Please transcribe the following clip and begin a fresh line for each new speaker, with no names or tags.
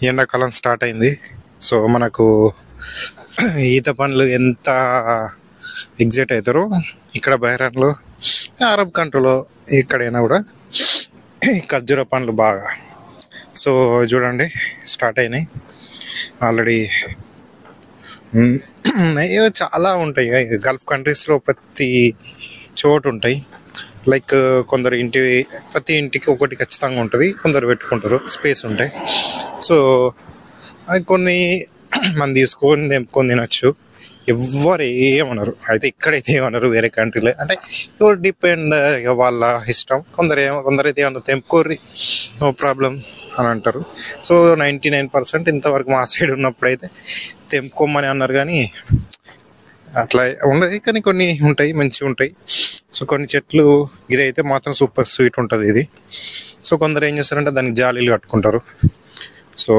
ఎండాకాలం స్టార్ట్ అయింది. సో మనకు ఈత పండ్లు ఎంత ఎగ్జైట్ అవుతారో ఇక్కడ బహ్రాన్లో, అరబ్ కంట్రీలో, ఎక్కడైనా కూడా ఖర్జూర పండ్లు బాగా. సో చూడండి స్టార్ట్ అయినాయి ఆల్రెడీ. చాలా ఉంటాయి గల్ఫ్ కంట్రీస్లో, ప్రతి చోటు ఉంటాయి. లైక్ కొందరు ప్రతి ఇంటికి ఒకటి ఖచ్చితంగా ఉంటుంది, కొందరు పెట్టుకుంటారు, స్పేస్ ఉంటాయి. సో అది కొన్ని మంది తీసుకొని తెంపుకొని తినచ్చు, ఎవ్వరు ఏమన్నారు. అయితే ఇక్కడైతే ఏమన్నారు, వేరే కంట్రీలో అంటే ఎవరు డిపెండ్ వాళ్ళ ఇష్టం. కొందరైతే ఏమన్నారు, తెంపుకోర్రి నో ప్రాబ్లం అని అంటారు. సో 99% ఇంతవరకు మా సైడ్ ఉన్నప్పుడు అయితే తెంపుకోమని అన్నారు, కానీ అట్లా ఉండదు. కానీ కొన్ని ఉంటాయి, మంచిగా ఉంటాయి. సో కొన్ని చెట్లు, ఇదైతే మాత్రం సూపర్ స్వీట్ ఉంటుంది ఇది. సో కొందరు ఏం చేస్తారంటే దానికి జాలీలు కట్టుకుంటారు. సో